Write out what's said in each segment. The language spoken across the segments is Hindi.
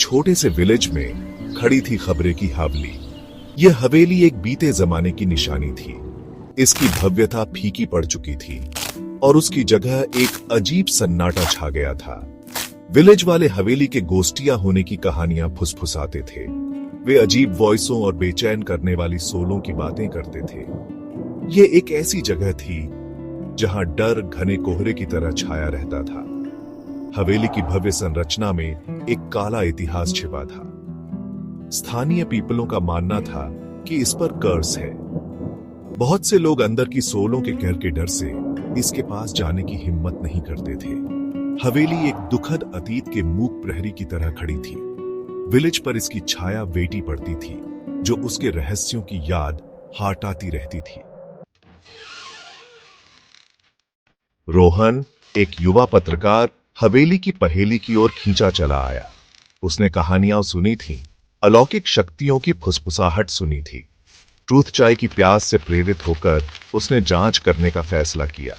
छोटे से विलेज में खड़ी थी खबरे की हवेली। यह हवेली एक बीते जमाने की निशानी थी। इसकी भव्यता फीकी पड़ चुकी थी और उसकी जगह एक अजीब सन्नाटा छा गया था। विलेज वाले हवेली के गोष्टियां होने की कहानियां फुसफुसाते थे। वे अजीब वॉइसों और बेचैन करने वाली सोलों की बातें करते थे। ये एक ऐसी जगह थी जहां डर घने कोहरे की तरह छाया रहता था। हवेली की भव्य संरचना में एक काला इतिहास छिपा था। स्थानीय पीपलों का मानना था कि इस पर कर्स है। बहुत से लोग अंदर की सोलों के कहर के डर से इसके पास जाने की हिम्मत नहीं करते थे। हवेली एक दुखद अतीत के मूक प्रहरी की तरह खड़ी थी। विलेज पर इसकी छाया वेटी पड़ती थी जो उसके रहस्यों की याद हटाती रहती थी। रोहन, एक युवा पत्रकार, हवेली की पहेली की ओर खींचा चला आया। उसने कहानियां सुनी थीं, अलौकिक शक्तियों की फुसफुसाहट सुनी थी। ट्रूथ चाय की प्यास से प्रेरित होकर उसने जांच करने का फैसला किया।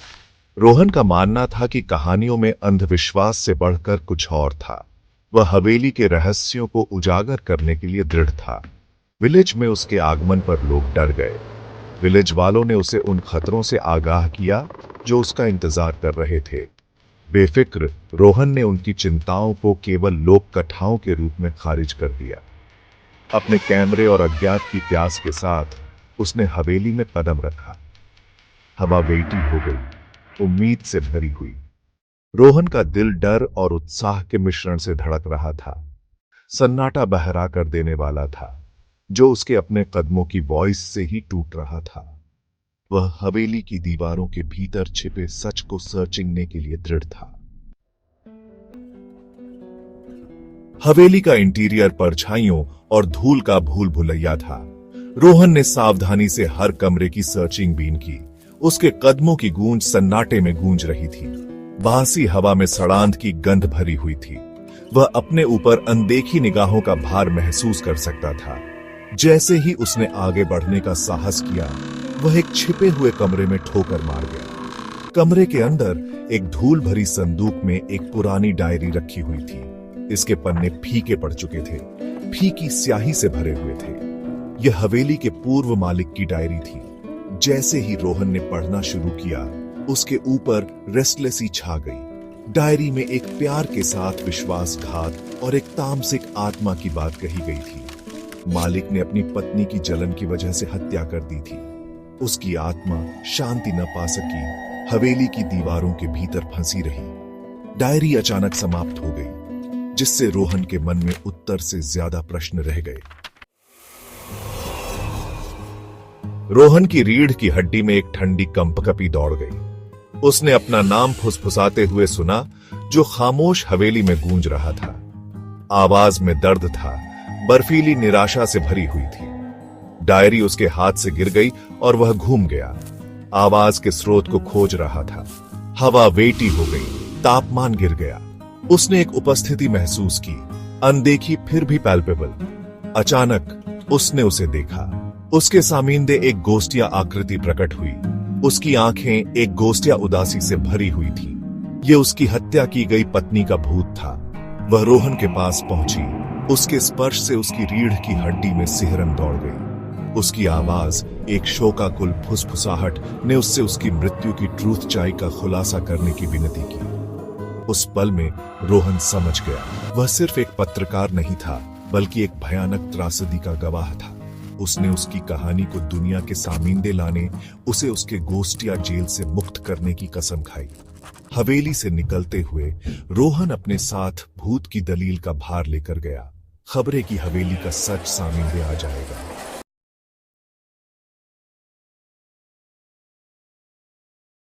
रोहन का मानना था कि कहानियों में अंधविश्वास से बढ़कर कुछ और था। वह हवेली के रहस्यों को उजागर करने के लिए दृढ़ था। विलेज में उसके आगमन पर लोग डर गए। विलेज वालों ने उसे उन खतरों से आगाह किया जो उसका इंतजार कर रहे थे। बेफिक्र रोहन ने उनकी चिंताओं को केवल लोक कथाओं के रूप में खारिज कर दिया। अपने कैमरे और अज्ञात की प्यास के साथ उसने हवेली में कदम रखा। हवा वेटी हो गई, उम्मीद से भरी हुई। रोहन का दिल डर और उत्साह के मिश्रण से धड़क रहा था। सन्नाटा बहरा कर देने वाला था जो उसके अपने कदमों की वॉइस से ही टूट रहा था। वह हवेली की दीवारों के भीतर छिपे सच को सर्चिंगने के लिए दृढ़ था। हवेली का इंटीरियर परछाइयों और धूल का भूल भुलैया था। रोहन ने सावधानी से हर कमरे की सर्चिंग बीन की। उसके कदमों की गूंज सन्नाटे में गूंज रही थी। बासी हवा में सड़ांध की गंध भरी हुई थी। वह अपने ऊपर अनदेखी निगाहों का भार महसूस कर सकता था। जैसे ही उसने आगे बढ़ने का साहस किया, वह एक छिपे हुए कमरे में ठोकर मार गया। कमरे के अंदर एक धूल भरी संदूक में एक पुरानी डायरी रखी हुई थी। इसके पन्ने फीके पड़ चुके थे, फीकी स्याही से भरे हुए थे। यह हवेली के पूर्व मालिक की डायरी थी। जैसे ही रोहन ने पढ़ना शुरू किया, उसके ऊपर रेस्टलेसी छा गई। डायरी में एक प्यार के साथ विश्वासघात और एक तामसिक आत्मा की बात कही गई थी। मालिक ने अपनी पत्नी की जलन की वजह से हत्या कर दी थी। उसकी आत्मा शांति न पा सकी, हवेली की दीवारों के भीतर फंसी रही। डायरी अचानक समाप्त हो गई, जिससे रोहन के मन में उत्तर से ज्यादा प्रश्न रह गए। रोहन की रीढ़ की हड्डी में एक ठंडी कंपकपी दौड़ गई। उसने अपना नाम फुसफुसाते हुए सुना, जो खामोश हवेली में गूंज रहा था। आवाज में दर्द था, बर्फीली निराशा से भरी हुई थी। डायरी उसके हाथ से गिर गई और वह घूम गया। आवाज के स्रोत को खोज रहा था। हवा वेटी हो गई, तापमान गिर गया। उसने एक उपस्थिति महसूस की, अनदेखी फिर भी पैल्पेबल। अचानक उसने उसे देखा। उसके सामींदे एक गोस्टिया आकृति प्रकट हुई। उसकी आंखें एक गोस्टिया उदासी से भरी हुई थी। यह उसकी हत्या की गई पत्नी का भूत था। वह रोहन के पास पहुंची। उसके स्पर्श से उसकी रीढ़ की हड्डी में सिहरन दौड़ गई। उसकी आवाज, एक शोकाकुल फुसफुसाहट ने उससे उसकी मृत्यु की ट्रूथ चाय का खुलासा करने की विनती की। उस पल में रोहन समझ गया, वह सिर्फ एक पत्रकार नहीं था, बल्कि एक भयानक त्रासदी का गवाह था। उसने उसकी कहानी को दुनिया के सामींदे लाने, उसे उसके गोस्टिया जेल से मुक्त करने की कसम खाई। हवेली से निकलते हुए रोहन अपने साथ भूत की दलील का भार लेकर गया। खबरें की हवेली का सच सामने आ जाएगा।